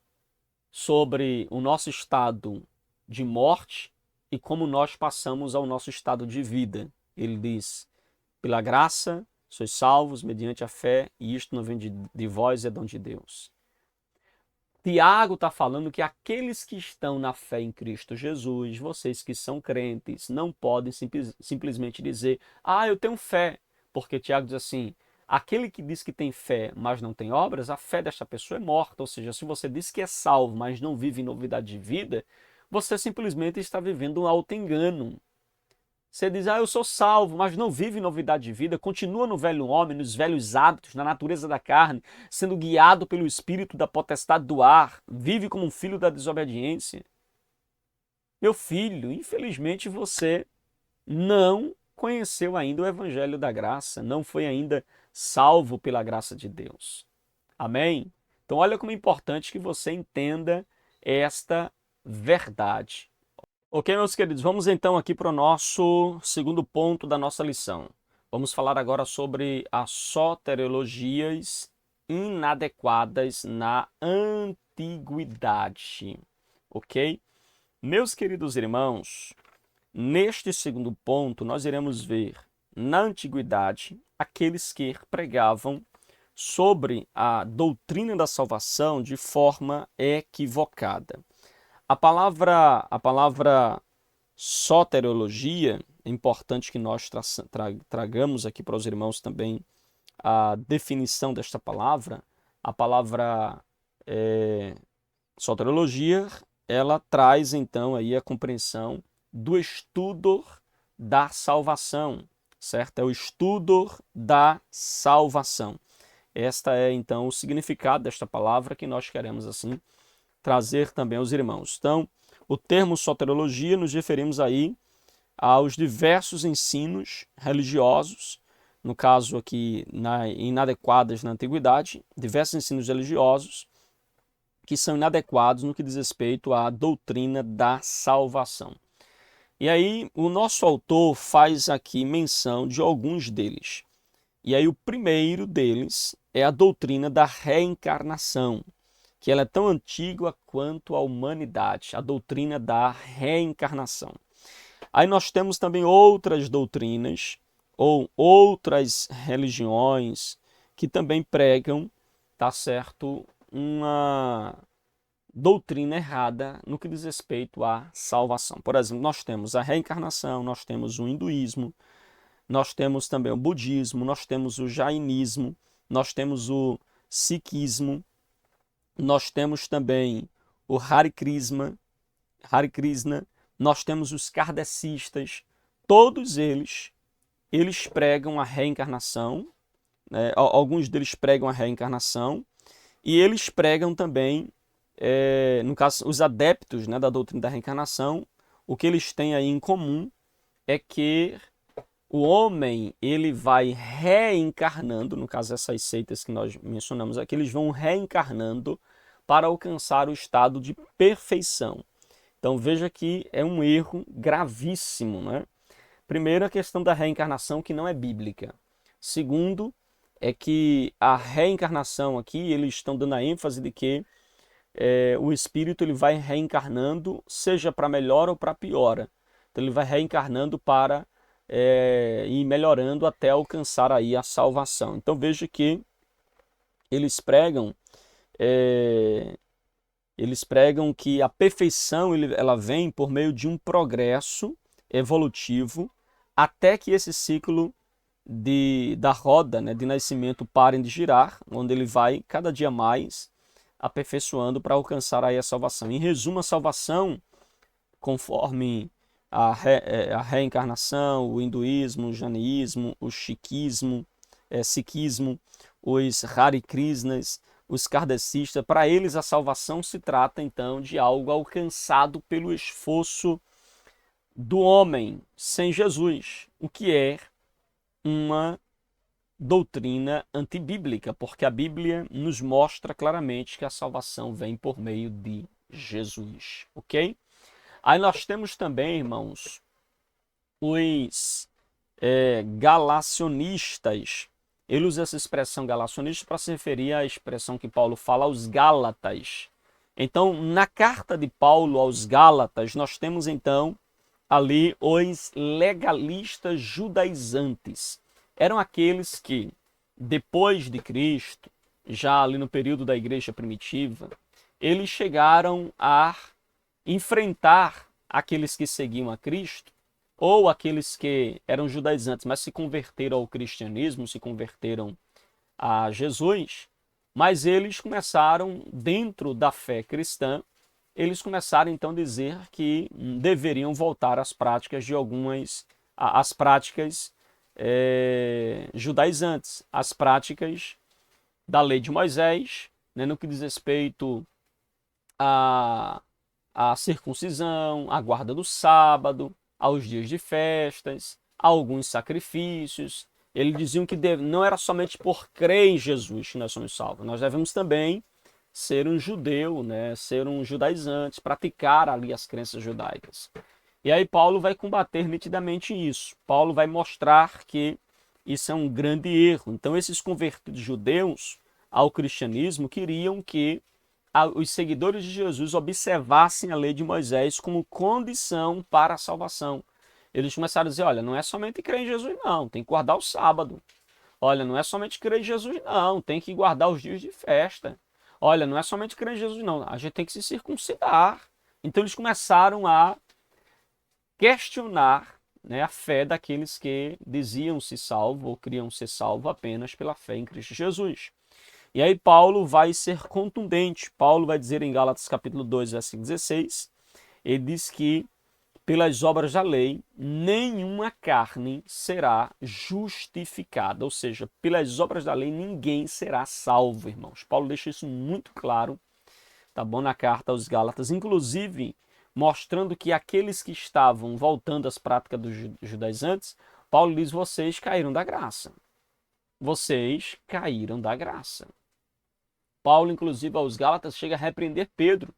[SPEAKER 1] sobre o nosso estado de morte e como nós passamos ao nosso estado de vida. Ele diz, pela graça sois salvos mediante a fé, e isto não vem de vós, é dom de Deus. Tiago está falando que aqueles que estão na fé em Cristo Jesus, vocês que são crentes, não podem simplesmente dizer, ah, eu tenho fé. Porque Tiago diz assim, aquele que diz que tem fé, mas não tem obras, a fé desta pessoa é morta. Ou seja, se você diz que é salvo, mas não vive em novidade de vida, você simplesmente está vivendo um auto-engano. Você diz, ah, eu sou salvo, mas não vive novidade de vida, continua no velho homem, nos velhos hábitos, na natureza da carne, sendo guiado pelo espírito da potestade do ar, vive como um filho da desobediência. Meu filho, infelizmente você não conheceu ainda o evangelho da graça, não foi ainda salvo pela graça de Deus. Amém? Então olha como é importante que você entenda esta verdade. Ok, meus queridos, vamos então aqui para o nosso segundo ponto da nossa lição. Vamos falar agora sobre as soteriologias inadequadas na antiguidade. Ok? Meus queridos irmãos, neste segundo ponto nós iremos ver na antiguidade aqueles que pregavam sobre a doutrina da salvação de forma equivocada. A palavra soteriologia, é importante que nós tragamos aqui para os irmãos também a definição desta palavra. A palavra soteriologia, ela traz então aí a compreensão do estudo da salvação, certo? É o estudo da salvação. Esta é então o significado desta palavra que nós queremos assim trazer também aos irmãos. Então, o termo soteriologia nos referimos aí aos diversos ensinos religiosos, no caso aqui inadequadas na antiguidade, diversos ensinos religiosos que são inadequados no que diz respeito à doutrina da salvação. E aí o nosso autor faz aqui menção de alguns deles. E aí o primeiro deles é a doutrina da reencarnação, que ela é tão antiga quanto a humanidade, a doutrina da reencarnação. Aí nós temos também outras doutrinas ou outras religiões que também pregam, tá certo, uma doutrina errada no que diz respeito à salvação. Por exemplo, nós temos a reencarnação, nós temos o hinduísmo, nós temos também o budismo, nós temos o jainismo, nós temos o sikhismo, nós temos também o Hare Krishna, nós temos os kardecistas, todos eles pregam a reencarnação, né? Alguns deles pregam a reencarnação, e eles pregam também, no caso, os adeptos, né, da doutrina da reencarnação, o que eles têm aí em comum é que o homem ele vai reencarnando, no caso essas seitas que nós mencionamos aqui, eles vão reencarnando para alcançar o estado de perfeição. Então veja que é um erro gravíssimo, né? Primeiro, a questão da reencarnação que não é bíblica. Segundo, é que a reencarnação aqui, eles estão dando a ênfase de que o espírito ele vai reencarnando, seja para melhor ou para pior. Então ele vai reencarnando para ir melhorando até alcançar aí a salvação. Então veja que eles pregam que a perfeição ela vem por meio de um progresso evolutivo até que esse ciclo da roda, né, de nascimento pare de girar, onde ele vai cada dia mais aperfeiçoando para alcançar aí a salvação. Em resumo, a salvação, conforme a reencarnação, o hinduísmo, o jainismo, o sikhismo, os Hare Krishnas, os kardecistas, para eles a salvação se trata então de algo alcançado pelo esforço do homem sem Jesus, o que é uma doutrina antibíblica, porque a Bíblia nos mostra claramente que a salvação vem por meio de Jesus, ok? Aí nós temos também, irmãos, os galacionistas. Ele usa essa expressão galacionista para se referir à expressão que Paulo fala aos Gálatas. Então, na carta de Paulo aos Gálatas, nós temos então ali os legalistas judaizantes. Eram aqueles que, depois de Cristo, já ali no período da igreja primitiva, eles chegaram a enfrentar aqueles que seguiam a Cristo, ou aqueles que eram judaizantes, mas se converteram ao cristianismo, se converteram a Jesus, mas eles começaram, dentro da fé cristã, eles começaram então a dizer que deveriam voltar às práticas de às práticas judaizantes, às práticas da lei de Moisés, né, no que diz respeito à circuncisão, à guarda do sábado, aos dias de festas, a alguns sacrifícios. Eles diziam que não era somente por crer em Jesus que nós somos salvos, nós devemos também ser um judeu, né? Ser um judaizante, praticar ali as crenças judaicas. E aí Paulo vai combater nitidamente isso. Paulo vai mostrar que isso é um grande erro. Então esses convertidos judeus ao cristianismo queriam que os seguidores de Jesus observassem a lei de Moisés como condição para a salvação. Eles começaram a dizer, olha, não é somente crer em Jesus não, tem que guardar o sábado. Olha, não é somente crer em Jesus não, tem que guardar os dias de festa. Olha, não é somente crer em Jesus não, a gente tem que se circuncidar. Então eles começaram a questionar, né, a fé daqueles que diziam-se salvo ou queriam ser salvo apenas pela fé em Cristo Jesus. E aí Paulo vai ser contundente. Paulo vai dizer em Gálatas capítulo 2, versículo 16, ele diz que pelas obras da lei, nenhuma carne será justificada. Ou seja, pelas obras da lei, ninguém será salvo, irmãos. Paulo deixa isso muito claro, tá bom, na carta aos Gálatas, inclusive mostrando que aqueles que estavam voltando às práticas dos judaizantes, Paulo diz, vocês caíram da graça. Vocês caíram da graça. Paulo, inclusive, aos Gálatas, chega a repreender Pedro,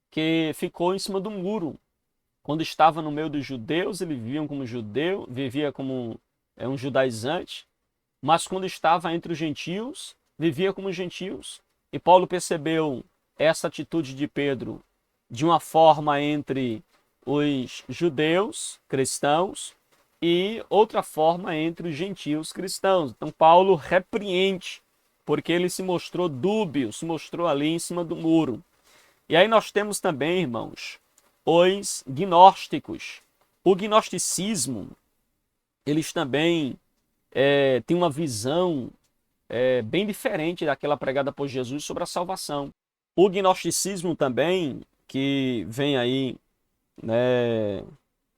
[SPEAKER 1] que ficou em cima do muro. Quando estava no meio dos judeus, ele vivia como judeu, vivia como um judaizante, mas quando estava entre os gentios, vivia como gentios. E Paulo percebeu essa atitude de Pedro de uma forma entre os judeus cristãos e outra forma entre os gentios cristãos. Então Paulo repreende, porque ele se mostrou dúbio, se mostrou ali em cima do muro. E aí nós temos também, irmãos, os gnósticos. O gnosticismo, eles também têm uma visão bem diferente daquela pregada por Jesus sobre a salvação. O gnosticismo também, que vem aí, né,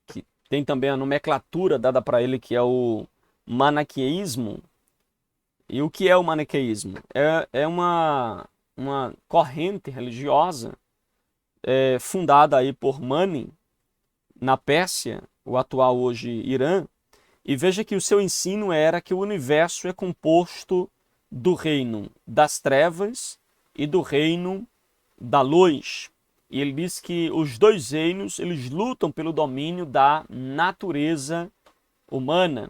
[SPEAKER 1] que tem também a nomenclatura dada para ele, que é o maniqueísmo. E o que é o maniqueísmo? É uma corrente religiosa fundada aí por Mani, na Pérsia, o atual hoje Irã, e veja que o seu ensino era que o universo é composto do reino das trevas e do reino da luz. E ele diz que os dois reinos, eles lutam pelo domínio da natureza humana.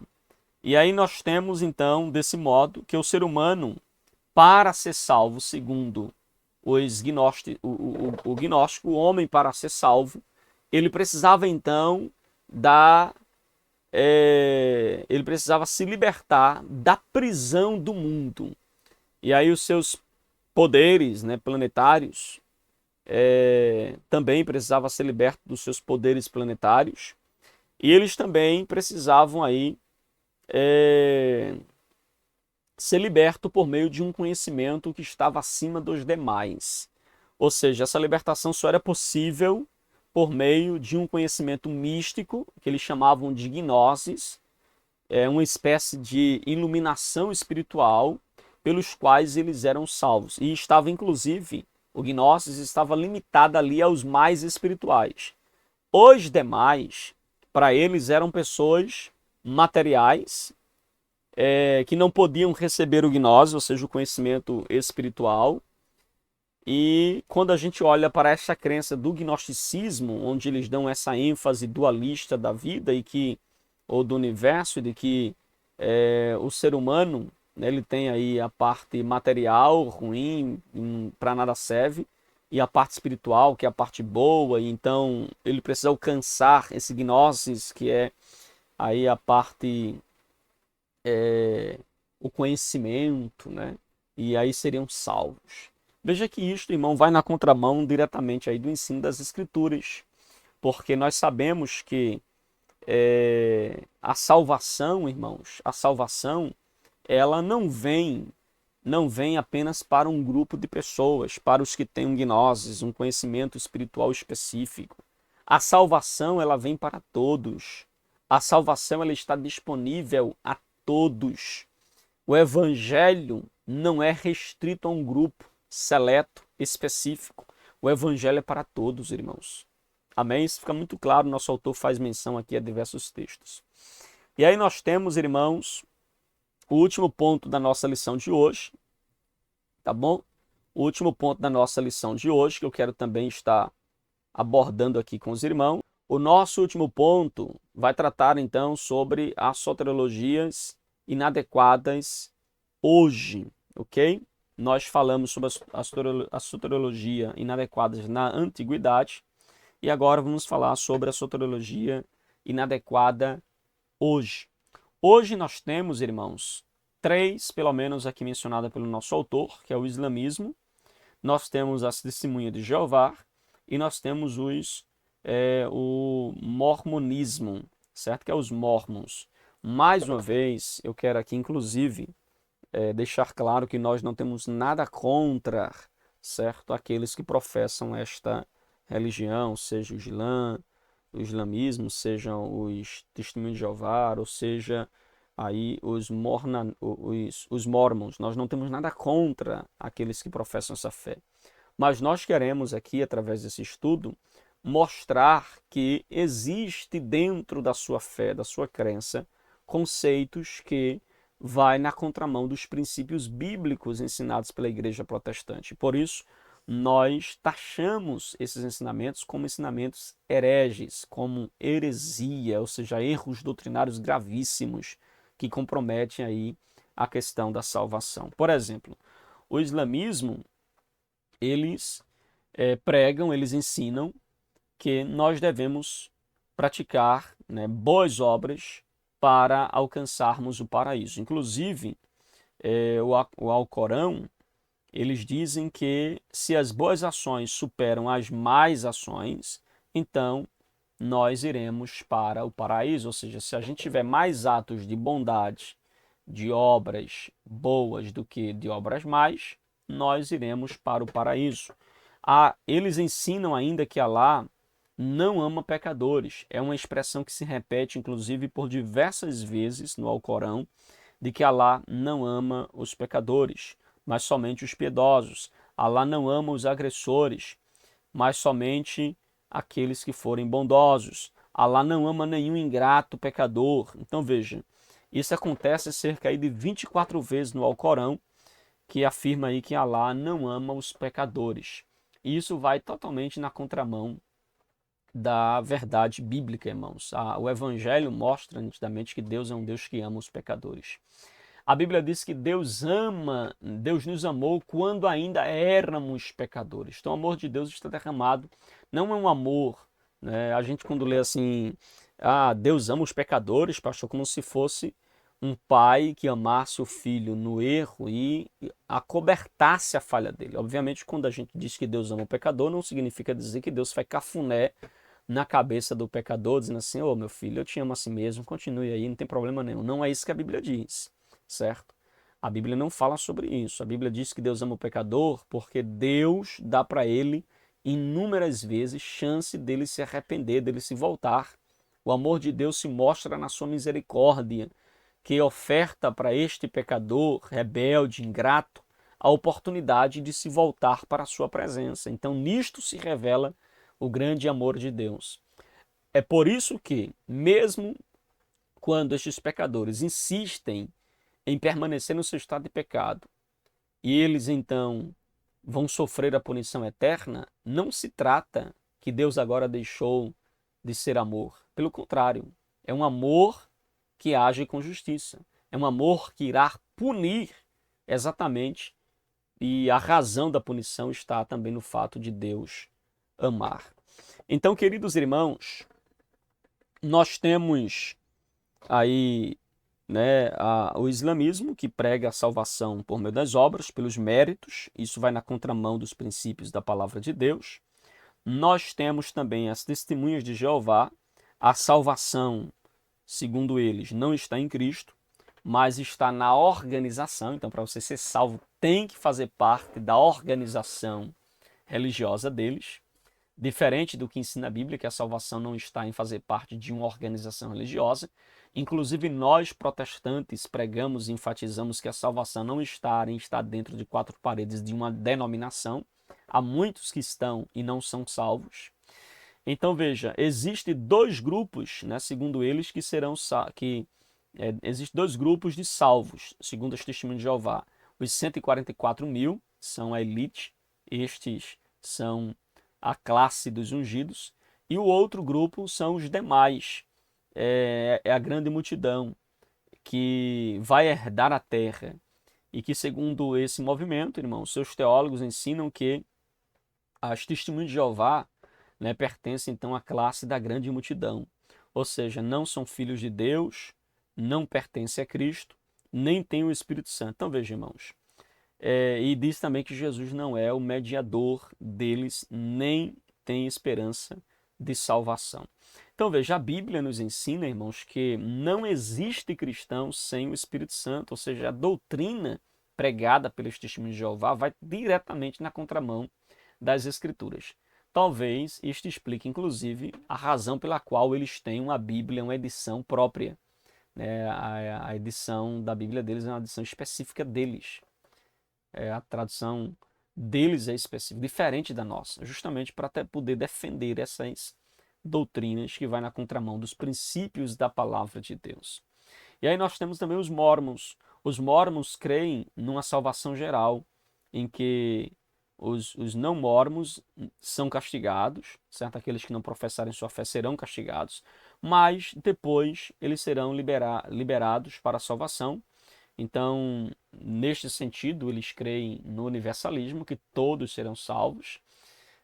[SPEAKER 1] E aí nós temos então, desse modo, que o ser humano, para ser salvo, segundo o gnóstico, o homem para ser salvo, ele precisava então ele precisava se libertar da prisão do mundo. E aí os seus poderes, né, planetários também precisavam ser libertos dos seus poderes planetários. E eles também precisavam aí ser liberto por meio de um conhecimento que estava acima dos demais. Ou seja, essa libertação só era possível por meio de um conhecimento místico, que eles chamavam de gnosis, uma espécie de iluminação espiritual pelos quais eles eram salvos. E estava, inclusive, o gnosis estava limitado ali aos mais espirituais. Os demais, para eles, eram pessoas materiais, que não podiam receber o gnose, ou seja, o conhecimento espiritual, E quando a gente olha para essa crença do gnosticismo, onde eles dão essa ênfase dualista da vida ou do universo, de que o ser humano, né, ele tem aí a parte material ruim, para nada serve, e a parte espiritual, que é a parte boa, e então ele precisa alcançar esse gnosis, que é aí a parte, o conhecimento, né? E aí seriam salvos. Veja que isto, irmão, vai na contramão diretamente aí do ensino das Escrituras, porque nós sabemos que a salvação, irmãos, a salvação, ela não vem apenas para um grupo de pessoas, para os que têm um gnosis, um conhecimento espiritual específico. A salvação, ela vem para todos. A salvação, ela está disponível a todos. O evangelho não é restrito a um grupo seleto, específico. O evangelho é para todos, irmãos. Amém? Isso fica muito claro, nosso autor faz menção aqui a diversos textos. E aí nós temos, irmãos, o último ponto da nossa lição de hoje, tá bom? O último ponto da nossa lição de hoje, que eu quero também estar abordando aqui com os irmãos. O nosso último ponto vai tratar, então, sobre as soteriologias inadequadas hoje, ok? Nós falamos sobre a soteriologia inadequadas na antiguidade e agora vamos falar sobre a soteriologia inadequada hoje. Hoje nós temos, irmãos, três, pelo menos aqui mencionada pelo nosso autor, que é o islamismo, nós temos as testemunhas de Jeová e nós temos o mormonismo, certo? Que é os mormons. Mais uma vez, eu quero aqui, inclusive, deixar claro que nós não temos nada contra, certo? Aqueles que professam esta religião, seja o islamismo, sejam os testemunhos de Jeová, ou seja, aí os mormons. Nós não temos nada contra aqueles que professam essa fé. Mas nós queremos aqui, através desse estudo, mostrar que existe dentro da sua fé, da sua crença, conceitos que vai na contramão dos princípios bíblicos ensinados pela Igreja Protestante. Por isso, nós taxamos esses ensinamentos como ensinamentos hereges, como heresia, ou seja, erros doutrinários gravíssimos que comprometem aí a questão da salvação. Por exemplo, o islamismo, eles pregam, eles ensinam que nós devemos praticar, né, boas obras para alcançarmos o paraíso. Inclusive, o Alcorão, eles dizem que se as boas ações superam as más ações, então nós iremos para o paraíso. Ou seja, se a gente tiver mais atos de bondade, de obras boas do que de obras más, nós iremos para o paraíso. Eles ensinam ainda que Alá não ama pecadores. É uma expressão que se repete, inclusive, por diversas vezes no Alcorão, de que Alá não ama os pecadores, mas somente os piedosos. Alá não ama os agressores, mas somente aqueles que forem bondosos. Alá não ama nenhum ingrato pecador. Então veja, isso acontece cerca aí de 24 vezes no Alcorão, que afirma aí que Alá não ama os pecadores. E isso vai totalmente na contramão da verdade bíblica, irmãos. O Evangelho mostra nitidamente que Deus é um Deus que ama os pecadores. A Bíblia diz que Deus nos amou quando ainda éramos pecadores. Então o amor de Deus está derramado. Não é um amor, né? A gente quando lê assim, Deus ama os pecadores, pastor, como se fosse um pai que amasse o filho no erro e acobertasse a falha dele. Obviamente, quando a gente diz que Deus ama o pecador, não significa dizer que Deus faz cafuné na cabeça do pecador, dizendo assim, meu filho, eu te amo assim mesmo, continue aí, não tem problema nenhum. Não é isso que a Bíblia diz, certo? A Bíblia não fala sobre isso. A Bíblia diz que Deus ama o pecador porque Deus dá para ele inúmeras vezes chance dele se arrepender, dele se voltar. O amor de Deus se mostra na sua misericórdia, que oferta para este pecador rebelde, ingrato, a oportunidade de se voltar para a sua presença. Então, nisto se revela o grande amor de Deus. É por isso que, mesmo quando estes pecadores insistem em permanecer no seu estado de pecado, e eles então vão sofrer a punição eterna, não se trata que Deus agora deixou de ser amor. Pelo contrário, é um amor que age com justiça. É um amor que irá punir exatamente, e a razão da punição está também no fato de Deus amar. Então, queridos irmãos, nós temos aí, né, o islamismo, que prega a salvação por meio das obras, pelos méritos. Isso vai na contramão dos princípios da palavra de Deus. Nós temos também as testemunhas de Jeová. A salvação, segundo eles, não está em Cristo, mas está na organização. Então, para você ser salvo, tem que fazer parte da organização religiosa deles. Diferente do que ensina a Bíblia, que a salvação não está em fazer parte de uma organização religiosa. Inclusive, nós protestantes pregamos e enfatizamos que a salvação não está em estar dentro de quatro paredes de uma denominação. Há muitos que estão e não são salvos. Então, veja, existem dois grupos, né, segundo eles, que serão existem dois grupos de salvos, segundo as testemunhas de Jeová. Os 144 mil são a elite, estes são a classe dos ungidos, e o outro grupo são os demais, é a grande multidão que vai herdar a terra, e que, segundo esse movimento, irmãos, seus teólogos ensinam que as testemunhas de Jeová, né, pertencem então à classe da grande multidão, ou seja, não são filhos de Deus, não pertencem a Cristo, nem têm o Espírito Santo. Então veja, irmãos, e diz também que Jesus não é o mediador deles, nem tem esperança de salvação. Então veja, a Bíblia nos ensina, irmãos, que não existe cristão sem o Espírito Santo, ou seja, a doutrina pregada pelos testemunhos de Jeová vai diretamente na contramão das Escrituras. Talvez isto explique, inclusive, a razão pela qual eles têm uma Bíblia, uma edição própria. A edição da Bíblia deles é uma edição específica deles. A tradução deles é específica, diferente da nossa, justamente para até poder defender essas doutrinas que vai na contramão dos princípios da palavra de Deus. E aí nós temos também os mórmons. Os mórmons creem numa salvação geral, em que os não mórmons são castigados, certo? Aqueles que não professarem sua fé serão castigados, mas depois eles serão liberados para a salvação. Então, neste sentido, eles creem no universalismo, que todos serão salvos.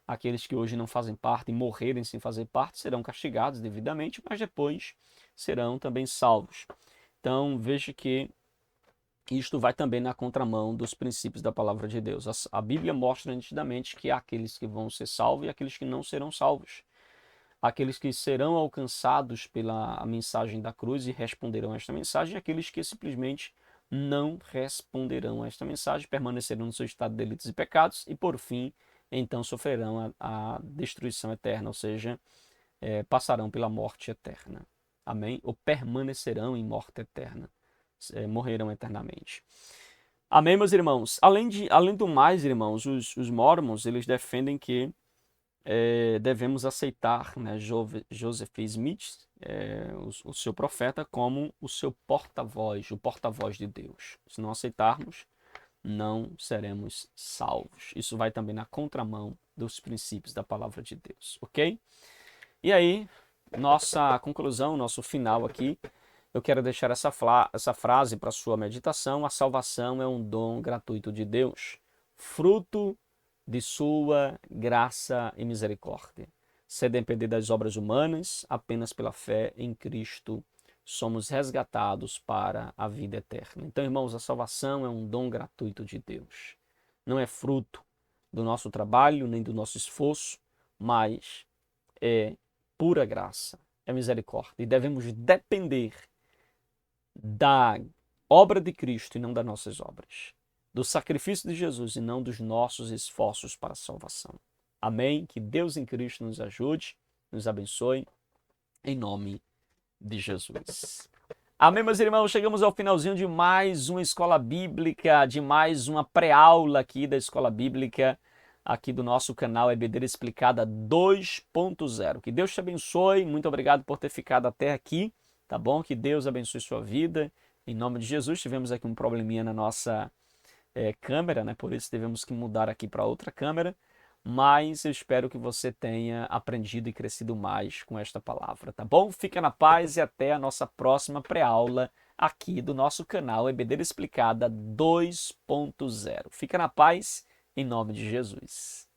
[SPEAKER 1] Aqueles que hoje não fazem parte e morrerem sem fazer parte serão castigados devidamente, mas depois serão também salvos. Então, veja que isto vai também na contramão dos princípios da palavra de Deus. A Bíblia mostra nitidamente que há aqueles que vão ser salvos e aqueles que não serão salvos. Aqueles que serão alcançados pela mensagem da cruz e responderão a esta mensagem, e aqueles que simplesmente não responderão a esta mensagem, permanecerão no seu estado de delitos e pecados e, por fim, então sofrerão a destruição eterna, ou seja, passarão pela morte eterna. Amém? Ou permanecerão em morte eterna, morrerão eternamente. Amém, meus irmãos? Além do mais, irmãos, os mormons, eles defendem que devemos aceitar, né, Joseph Smith, o seu profeta, como o seu porta-voz, o porta-voz de Deus. Se não aceitarmos, não seremos salvos. Isso vai também na contramão dos princípios da palavra de Deus, ok? E aí, nossa conclusão, nosso final aqui, eu quero deixar essa frase para sua meditação: a salvação é um dom gratuito de Deus, fruto de sua graça e misericórdia. Se depender das obras humanas, apenas pela fé em Cristo somos resgatados para a vida eterna. Então, irmãos, a salvação é um dom gratuito de Deus. Não é fruto do nosso trabalho, nem do nosso esforço, mas é pura graça, é misericórdia. E devemos depender da obra de Cristo e não das nossas obras, do sacrifício de Jesus e não dos nossos esforços para a salvação. Amém? Que Deus em Cristo nos ajude, nos abençoe, em nome de Jesus. Amém, meus irmãos? Chegamos ao finalzinho de mais uma escola bíblica, de mais uma pré-aula aqui da escola bíblica, aqui do nosso canal EBD Explicada 2.0. Que Deus te abençoe, muito obrigado por ter ficado até aqui, tá bom? Que Deus abençoe sua vida, em nome de Jesus. Tivemos aqui um probleminha na nossa câmera, né? Por isso devemos que mudar aqui para outra câmera. Mas eu espero que você tenha aprendido e crescido mais com esta palavra, tá bom? Fica na paz e até a nossa próxima pré-aula aqui do nosso canal EBD Explicada 2.0. Fica na paz, em nome de Jesus.